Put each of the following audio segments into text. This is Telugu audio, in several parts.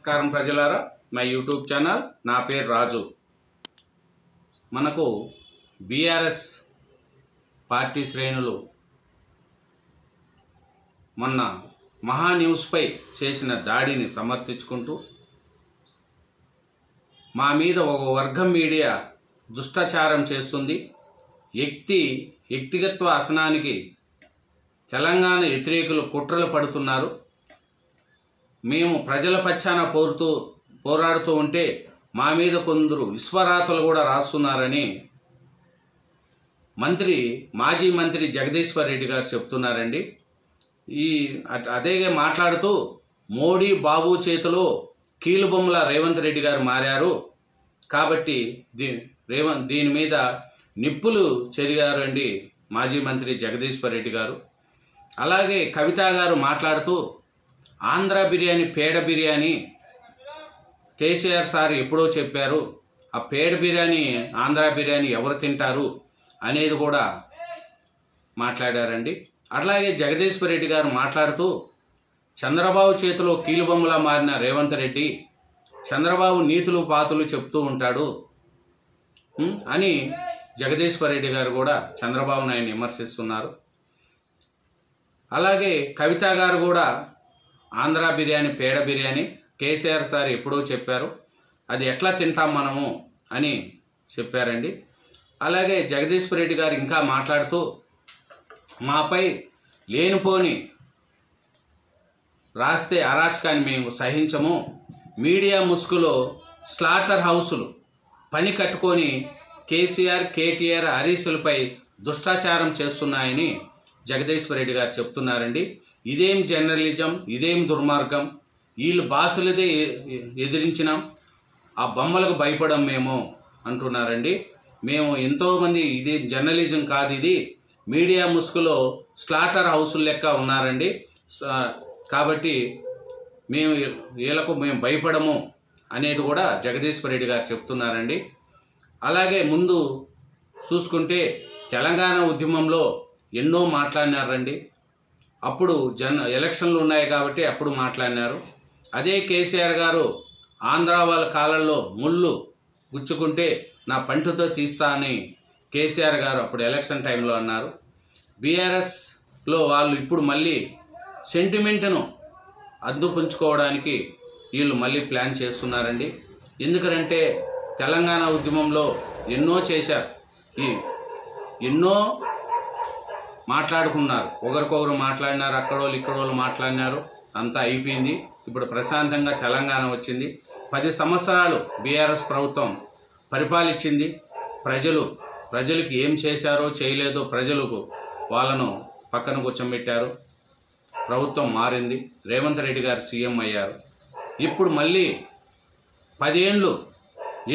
నమస్కారం ప్రజలారా, మై యూట్యూబ్ ఛానల్, నా పేరు రాజు. మనకు బీఆర్ఎస్ పార్టీ శ్రేణులు మొన్న మహా న్యూస్పై చేసిన దాడిని సమర్థించుకుంటూ మా మీద ఒక వర్గం మీడియా దుష్టాచారం చేస్తుంది, వ్యక్తిగత అసనానికి తెలంగాణ వ్యతిరేకులు కుట్రలు పడుతున్నారు, మేము ప్రజల పక్షాన పోరాడుతూ ఉంటే మా మీద కొందరు విశ్వరాతలు కూడా రాస్తున్నారని మాజీ మంత్రి జగదీశ్వర్ రెడ్డి గారు చెప్తున్నారండి. అదే మాట్లాడుతూ మోడీ బాబు చేతిలో కీలుబొమ్మల రేవంత్ రెడ్డి గారు మారారు కాబట్టి దీని మీద నిప్పులు చెరిగారండి మాజీ మంత్రి జగదీశ్వర్ రెడ్డి గారు. అలాగే కవిత గారు మాట్లాడుతూ ఆంధ్ర బిర్యానీ పేడ బిర్యానీ కేసీఆర్ సార్ ఎప్పుడో చెప్పారు, ఆ పేడ బిర్యానీ ఆంధ్ర బిర్యానీ ఎవరు తింటారు అనేది కూడా మాట్లాడారండి. అట్లాగే జగదీశ్వర్ రెడ్డి గారు మాట్లాడుతూ చంద్రబాబు చేతిలో కీలుబొమ్మలా మారిన రేవంత్ రెడ్డి చంద్రబాబు నీతులు పాతులు చెప్తూ ఉంటాడు అని జగదీశ్వర్ రెడ్డి గారు కూడా చంద్రబాబు నాయుడు విమర్శిస్తున్నారు. అలాగే కవిత గారు కూడా ఆంధ్ర బిర్యానీ పేడ బిర్యానీ కేసీఆర్ సార్ ఎప్పుడో చెప్పారు, అది ఎట్లా తింటాం మనము అని చెప్పారండి. అలాగే జగదీశ్వర్ రెడ్డి గారు ఇంకా మాట్లాడుతూ మాపై లేనిపోని రాస్తే అరాచకాన్ని మేము సహించము, మీడియా ముసుగులో స్లాటర్ హౌసులు పని కట్టుకొని కేసీఆర్ కేటీఆర్ హరీసులపై దుష్టాచారం చేస్తున్నాయని జగదీశ్వర్ రెడ్డి గారు చెప్తున్నారండి. ఇదేం జర్నలిజం, ఇదేం దుర్మార్గం, వీళ్ళు బాసులదే ఎదిరించినాం, ఆ బొమ్మలకు భయపడం మేము అంటున్నారండి. మేము ఎంతోమంది ఇది జర్నలిజం కాదు, ఇది మీడియా ముసుగులో స్లాటర్ హౌసుల లెక్క ఉన్నారండి, కాబట్టి వీళ్ళకు మేము భయపడము అనేది కూడా జగదీశ్వర్ రెడ్డి గారు చెప్తున్నారండి. అలాగే ముందు చూసుకుంటే తెలంగాణ ఉద్యమంలో ఎన్నో మాట్లాడినారండి, అప్పుడు ఎలక్షన్లు ఉన్నాయి కాబట్టి అప్పుడు మాట్లాడినారు. అదే కేసీఆర్ గారు ఆంధ్ర వాళ్ళ కాలంలో ముళ్ళు గుచ్చుకుంటే నా పంటుతో తీస్తా అని కేసీఆర్ గారు అప్పుడు ఎలక్షన్ టైంలో అన్నారు. బీఆర్ఎస్లో వాళ్ళు ఇప్పుడు మళ్ళీ సెంటిమెంట్ను అద్దుపుంచుకోవడానికి వీళ్ళు మళ్ళీ ప్లాన్ చేస్తున్నారండి. ఎందుకంటే తెలంగాణ ఉద్యమంలో ఎన్నో చేశారు, ఎన్నో మాట్లాడుకున్నారు, ఒకరికొకరు మాట్లాడినారు, అక్కడోళ్ళు ఇక్కడోళ్ళు మాట్లాడినారు, అంతా అయిపోయింది. ఇప్పుడు ప్రశాంతంగా తెలంగాణ వచ్చింది. 10 సంవత్సరాలు బీఆర్ఎస్ ప్రభుత్వం పరిపాలించింది. ప్రజలకు ఏం చేశారో చేయలేదో ప్రజలకు వాళ్ళను పక్కన కూర్చోబెట్టారు. ప్రభుత్వం మారింది, రేవంత్ రెడ్డి గారు సీఎం అయ్యారు. ఇప్పుడు మళ్ళీ 10 ఏళ్ళు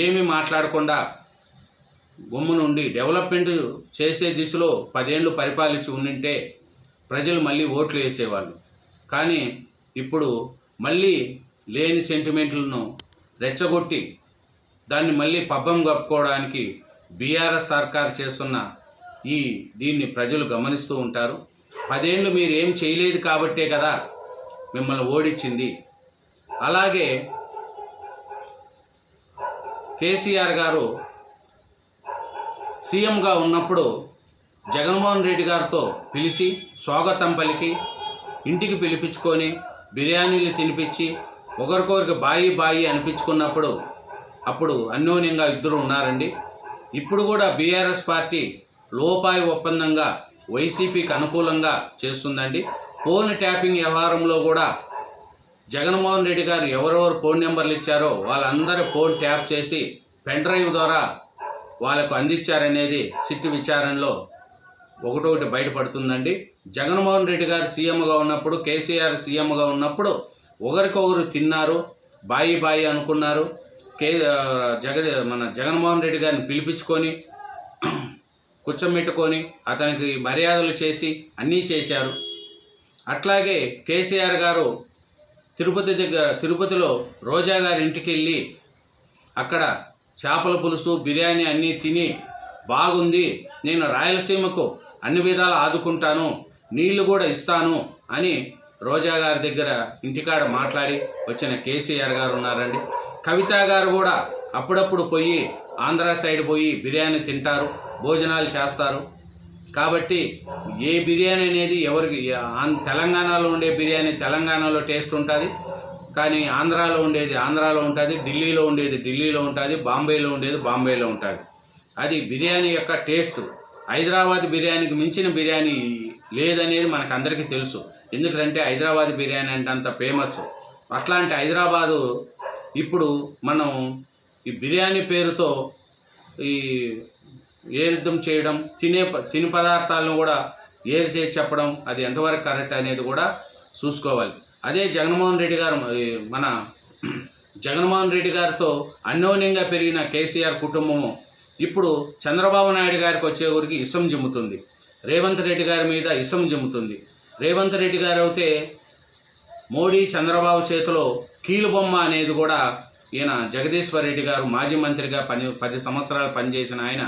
ఏమీ మాట్లాడకుండా గమ్మునుండి డెవలప్మెంట్ చేసే దిశలో 10 ఏళ్ళు పరిపాలించి ఉండింటే ప్రజలు మళ్ళీ ఓట్లు వేసేవాళ్ళు. కానీ ఇప్పుడు మళ్ళీ లేని సెంటిమెంట్లను రెచ్చగొట్టి దాన్ని మళ్ళీ పబ్బం కప్పుకోవడానికి బీఆర్ఎస్ సర్కార్ చేస్తున్న దీన్ని ప్రజలు గమనిస్తూ ఉంటారు. 10 ఏళ్ళు మీరు ఏం చేయలేదు కాబట్టే కదా మిమ్మల్ని ఓడించింది. అలాగే కేసీఆర్ గారు సీఎంగా ఉన్నప్పుడు జగన్మోహన్ రెడ్డి గారితో పిలిచి స్వాగతం పలికి ఇంటికి పిలిపించుకొని బిర్యానీలు తినిపించి ఒకరికొకరికి బాయి అనిపించుకున్నప్పుడు అప్పుడు అన్యోన్యంగా ఇద్దరు ఉన్నారండి. ఇప్పుడు కూడా బీఆర్ఎస్ పార్టీ లోపాయి ఒప్పందంగా వైసీపీకి అనుకూలంగా చేస్తుందండి. ఫోన్ ట్యాపింగ్ వ్యవహారంలో కూడా జగన్మోహన్ రెడ్డి గారు ఎవరెవరు ఫోన్ నెంబర్లు ఇచ్చారో వాళ్ళందరూ ఫోన్ ట్యాప్ చేసి పెన్ డ్రైవ్ ద్వారా వాళ్ళకు అందించారనేది సిట్ విచారణలో ఒకటొకటి బయటపడుతుందండి. జగన్మోహన్ రెడ్డి గారు సీఎంగా ఉన్నప్పుడు, కేసీఆర్ సీఎంగా ఉన్నప్పుడు ఒకరికొకరు తిన్నారు, బాయి అనుకున్నారు. మన జగన్మోహన్ రెడ్డి గారిని పిలిపించుకొని కూర్చోబెట్టుకొని అతనికి మర్యాదలు చేసి అన్నీ చేశారు. అట్లాగే కేసీఆర్ గారు తిరుపతిలో రోజా గారి ఇంటికి వెళ్ళి అక్కడ చేపల పులుసు బిర్యానీ అన్నీ తిని బాగుంది, నేను రాయలసీమకు అన్ని విధాలు ఆదుకుంటాను, నీళ్లు కూడా ఇస్తాను అని రోజా గారి దగ్గర ఇంటికాడ మాట్లాడి వచ్చిన కేసీఆర్ గారు ఉన్నారండి. కవిత గారు కూడా అప్పుడప్పుడు పోయి ఆంధ్ర సైడ్ పోయి బిర్యానీ తింటారు, భోజనాలు చేస్తారు. కాబట్టి ఏ బిర్యానీ అనేది ఎవరికి, తెలంగాణలో ఉండే బిర్యానీ తెలంగాణలో టేస్ట్ ఉంటుంది, కానీ ఆంధ్రాలో ఉండేది ఆంధ్రాలో ఉంటుంది, ఢిల్లీలో ఉండేది ఢిల్లీలో ఉంటుంది, బాంబేలో ఉండేది బాంబేలో ఉంటుంది. అది బిర్యానీ యొక్క టేస్ట్. హైదరాబాద్ బిర్యానీకి మించిన బిర్యానీ లేదనేది మనకు అందరికీ తెలుసు. ఎందుకంటే హైదరాబాద్ బిర్యానీ అంటే అంత ఫేమస్. అట్లాంటి హైదరాబాదు ఇప్పుడు మనం ఈ బిర్యానీ పేరుతో ఈ ఏరిద్దం చేయడం, తిని పదార్థాలను కూడా ఏరు చేసి చెప్పడం, అది ఎంతవరకు కరెక్ట్ అనేది కూడా చూసుకోవాలి. అదే జగన్మోహన్ రెడ్డి గారు, మన జగన్మోహన్ రెడ్డి గారితో అన్యోన్యంగా పెరిగిన కేసీఆర్ కుటుంబము ఇప్పుడు చంద్రబాబు నాయుడు గారికి వచ్చేవరకు ఇసం జమ్ముతుంది, రేవంత్ రెడ్డి గారి మీద ఇసం జమ్ముతుంది. రేవంత్ రెడ్డి గారు అయితే మోడీ చంద్రబాబు చేతిలో కీలుబొమ్మ అనేది కూడా ఈయన జగదీశ్వర్ రెడ్డి గారు మాజీ మంత్రిగా 10 సంవత్సరాలు పనిచేసిన ఆయన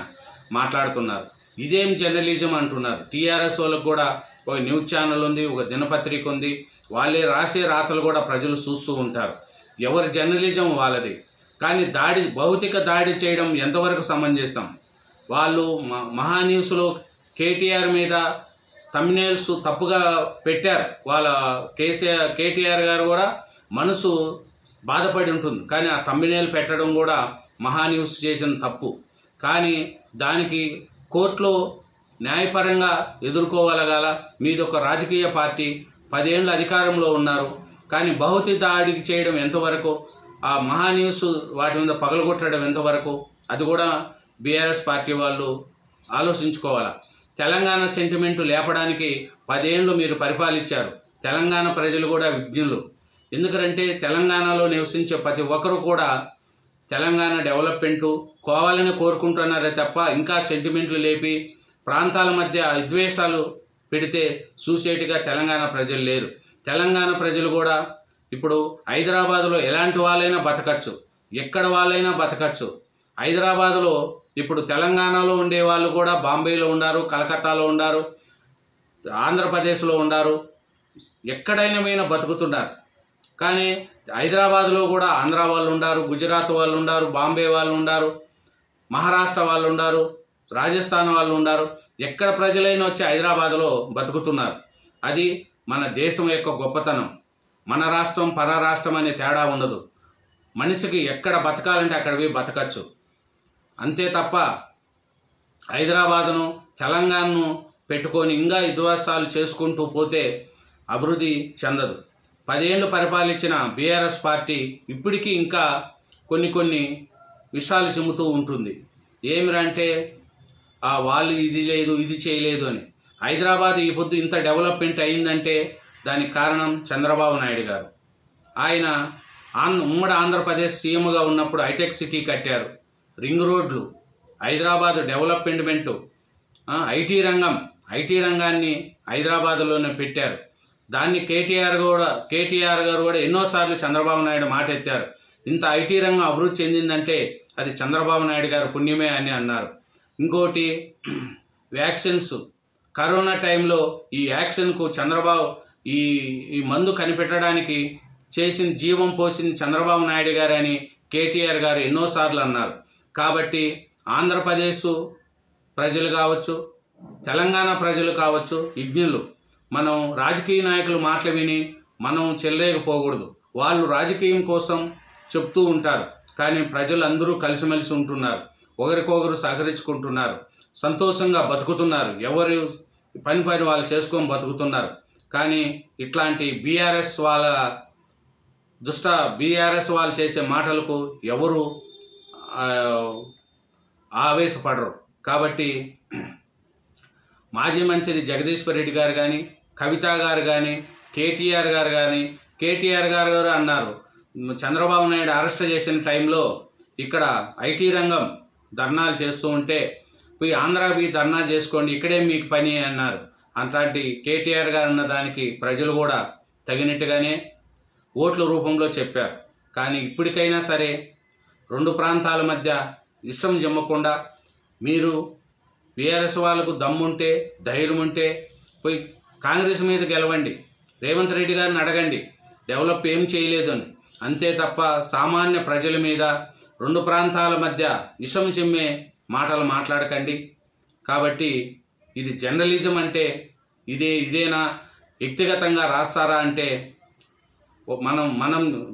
మాట్లాడుతున్నారు. ఇదేం జర్నలిజం అంటున్నారు. టీఆర్ఎస్ వాళ్ళకు కూడా ఒక న్యూస్ ఛానల్ ఉంది, ఒక దినపత్రిక ఉంది, వాళ్ళే రాసే రాతలు కూడా ప్రజలు చూస్తూ ఉంటారు. ఎవరి జర్నలిజం వాళ్ళది. కానీ భౌతిక దాడి చేయడం ఎంతవరకు సమంజసం? వాళ్ళు మహాన్యూస్లో కేటీఆర్ మీద తమ్నెయిల్స్ తప్పుగా పెట్టారు. వాళ్ళ కేటీఆర్ గారు కూడా మనసు బాధపడి ఉంటుంది, కానీ ఆ తమ్నెయిల్ పెట్టడం కూడా మహాన్యూస్ చేసిన తప్పు. కానీ దానికి కోర్టులో న్యాయపరంగా ఎదుర్కోగలగాల. మీది ఒక రాజకీయ పార్టీ, 10 ఏళ్ళు అధికారంలో ఉన్నారు, కానీ భౌతిక దాడికి చేయడం ఎంతవరకు? ఆ మహాన్యూస్ వాటి మీద పగలగొట్టడం ఎంతవరకు? అది కూడా బీఆర్ఎస్ పార్టీ వాళ్ళు ఆలోచించుకోవాలా. తెలంగాణ సెంటిమెంటు లేపడానికి 10 ఏళ్ళు మీరు పరిపాలించారు. తెలంగాణ ప్రజలు కూడా విజ్ఞులు. ఎందుకంటే తెలంగాణలో నివసించే ప్రతి ఒక్కరు కూడా తెలంగాణ డెవలప్మెంటు కావాలని కోరుకుంటున్నారే తప్ప ఇంకా సెంటిమెంట్లు లేపి ప్రాంతాల మధ్య విద్వేషాలు పెడితే చూసేటిగా తెలంగాణ ప్రజలు లేరు. తెలంగాణ ప్రజలు కూడా ఇప్పుడు హైదరాబాదులో ఎలాంటి వాళ్ళైనా బతకచ్చు, ఎక్కడ వాళ్ళైనా బతకచ్చు. హైదరాబాదులో ఇప్పుడు తెలంగాణలో ఉండే వాళ్ళు కూడా బాంబేలో ఉన్నారు, కలకత్తాలో ఉన్నారు, ఆంధ్రప్రదేశ్లో ఉన్నారు, ఎక్కడైనా మీద బతుకుతున్నారు. కానీ హైదరాబాదులో కూడా ఆంధ్ర వాళ్ళు ఉన్నారు, గుజరాత్ వాళ్ళు ఉన్నారు, బాంబే వాళ్ళు ఉన్నారు, మహారాష్ట్ర వాళ్ళు ఉన్నారు, రాజస్థాన్ వాళ్ళు ఉన్నారు. ఎక్కడ ప్రజలైనా వచ్చి హైదరాబాదులో బతుకుతున్నారు. అది మన దేశం యొక్క గొప్పతనం. మన రాష్ట్రం పర రాష్ట్రం అనే తేడా ఉండదు. మనిషికి ఎక్కడ బతకాలంటే అక్కడివి బతకచ్చు. అంతే తప్ప హైదరాబాదును తెలంగాణను పెట్టుకొని ఇంకా విధ్వంసాలు చేసుకుంటూ పోతే అభివృద్ధి చెందదు. 10 ఏళ్ళు పరిపాలించిన బీఆర్ఎస్ పార్టీ ఇప్పటికీ ఇంకా కొన్ని విషయాలు చెబుతూ ఉంటుంది. ఏమిరంటే వాళ్ళు ఇది లేదు, ఇది చేయలేదు అని. హైదరాబాద్ ఈ పొద్దు ఇంత డెవలప్మెంట్ అయిందంటే దానికి కారణం చంద్రబాబు నాయుడు గారు. ఆయన ఉమ్మడి ఆంధ్రప్రదేశ్ సీఎంగా ఉన్నప్పుడు హైటెక్ సిటీ కట్టారు, రింగ్ రోడ్లు, హైదరాబాద్ డెవలప్మెంటు, ఐటీ రంగాన్ని హైదరాబాద్లోనే పెట్టారు. దాన్ని కేటీఆర్ గారు కూడా ఎన్నోసార్లు చంద్రబాబు నాయుడు మాట ఎత్తారు. ఇంత ఐటీ రంగం అభివృద్ధి చెందిందంటే అది చంద్రబాబు నాయుడు గారు పుణ్యమే అని అన్నారు. ఇంకోటి వ్యాక్సిన్స్, కరోనా టైంలో ఈ వ్యాక్సిన్కు చంద్రబాబు ఈ మందు కనిపెట్టడానికి చేసిన జీవం పోసింది చంద్రబాబు నాయుడు గారు అని కేటీఆర్ గారు ఎన్నోసార్లు అన్నారు. కాబట్టి ఆంధ్రప్రదేశ్ ప్రజలు కావచ్చు, తెలంగాణ ప్రజలు కావచ్చు విజ్ఞులు. మనం రాజకీయ నాయకులు మాటలు విని మనం చెల్లరేకపోకూడదు. వాళ్ళు రాజకీయం కోసం చెప్తూ ఉంటారు, కానీ ప్రజలందరూ కలిసిమెలిసి ఉంటున్నారు, ఒకరికొకరు సహకరించుకుంటున్నారు, సంతోషంగా బతుకుతున్నారు, ఎవరు పని వాళ్ళు చేసుకొని బతుకుతున్నారు. కానీ ఇట్లాంటి బీఆర్ఎస్ వాళ్ళు చేసే మాటలకు ఎవరు ఆవేశపడరు. కాబట్టి మాజీ మంత్రి జగదీశ్వర్ రెడ్డి గారు కానీ, కవిత గారు కానీ, కేటీఆర్ గారు అన్నారు, చంద్రబాబు నాయుడు అరెస్ట్ చేసిన టైంలో ఇక్కడ ఐటీ రంగం ధర్నాలు చేస్తూ ఉంటే పోయి ఆంధ్రాకి ధర్నా చేసుకోండి, ఇక్కడే మీకు పని అన్నారు. అలాంటి కేటీఆర్ గారు అన్న దానికి ప్రజలు కూడా తగినట్టుగానే ఓట్ల రూపంలో చెప్పారు. కానీ ఇప్పటికైనా సరే 2 ప్రాంతాల మధ్య ఇష్టం జమ్మకుండా మీరు బీఆర్ఎస్ వాళ్ళకు దమ్ముంటే, ధైర్యం ఉంటే పోయి కాంగ్రెస్ మీద గెలవండి. రేవంత్ రెడ్డి గారిని అడగండి డెవలప్ ఏం చేయలేదు అని. అంతే తప్ప సామాన్య ప్రజల మీద 2 ప్రాంతాల మధ్య ఇషం చిమ్మే మాటలు మాట్లాడకండి. కాబట్టి ఇది జర్నలిజం అంటే ఇదేనా, వ్యక్తిగతంగా రాస్తారా అంటే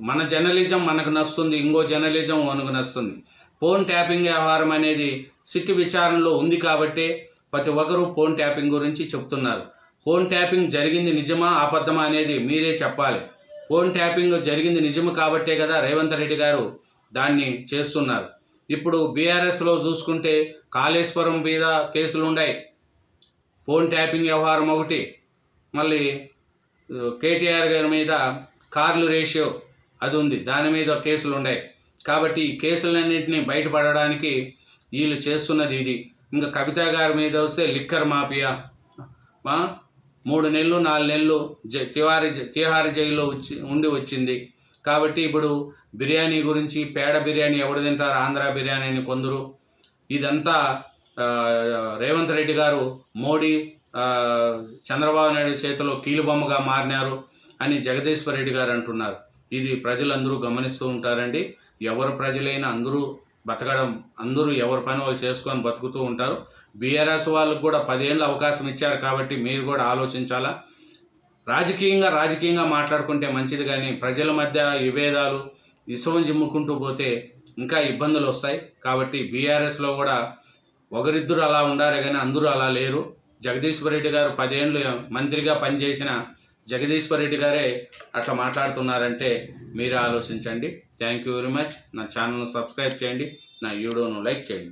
మన జర్నలిజం మనకు నచ్చుతుంది, ఇంకో జర్నలిజం మనకు నచ్చుతుంది. ఫోన్ ట్యాపింగ్ వ్యవహారం అనేది సిట్ విచారణలో ఉంది కాబట్టే ప్రతి ఒక్కరూ ఫోన్ ట్యాపింగ్ గురించి చెప్తున్నారు. ఫోన్ ట్యాపింగ్ జరిగింది నిజమా అబద్ధమా అనేది మీరే చెప్పాలి. ఫోన్ ట్యాపింగ్ జరిగింది నిజము కాబట్టే కదా రేవంత్ రెడ్డి గారు దాన్ని చేస్తున్నారు. ఇప్పుడు బీఆర్ఎస్లో చూసుకుంటే కాళేశ్వరం మీద కేసులు ఉన్నాయి, ఫోన్ ట్యాపింగ్ వ్యవహారం ఒకటి, మళ్ళీ కేటీఆర్ గారి మీద కార్లు రేషియో అది ఉంది, దాని మీద కేసులు ఉన్నాయి. కాబట్టి ఈ కేసులన్నింటినీ బయటపడడానికి వీళ్ళు చేస్తున్నది ఇది. ఇంకా కవిత గారి మీద వస్తే లిక్కర్ మాఫియా 3 నెలలు 4 నెలలు తిహారీ జైల్లో ఉండి వచ్చింది. కాబట్టి ఇప్పుడు బిర్యానీ గురించి, పేడ బిర్యానీ ఎవరు తింటారు, ఆంధ్ర బిర్యానీ అని కొందరు, ఇదంతా రేవంత్ రెడ్డి గారు మోడీ చంద్రబాబు నాయుడు చేతిలో కీలుబొమ్మగా మారినారు అని జగదీశ్వర్ రెడ్డి గారు అంటున్నారు. ఇది ప్రజలందరూ గమనిస్తూ ఉంటారండి. ఎవరు ప్రజలైనా అందరూ బతకడం, అందరూ ఎవరి పని వాళ్ళు చేసుకొని బతుకుతూ ఉంటారు. బీఆర్ఎస్ వాళ్ళకు కూడా 10 ఏళ్ళు అవకాశం ఇచ్చారు కాబట్టి మీరు కూడా ఆలోచించాలా. రాజకీయంగా మాట్లాడుకుంటే మంచిది, కానీ ప్రజల మధ్య విభేదాలు ఇసువం జిమ్ముకుంటూ పోతే ఇంకా ఇబ్బందులు వస్తాయి. కాబట్టి బీఆర్ఎస్లో కూడా ఒకరిద్దరు అలా ఉండారే కానీ అందరూ అలా లేరు. జగదీశ్వర్ రెడ్డి గారు 10 ఏళ్ళు మంత్రిగా పనిచేసిన జగదీశ్వర్ రెడ్డి గారే అట్లా మాట్లాడుతున్నారంటే మీరే ఆలోచించండి. Thank you very much. నా ఛానల్ను సబ్స్క్రైబ్ చేయండి, నా వీడియోను లైక్ చేయండి.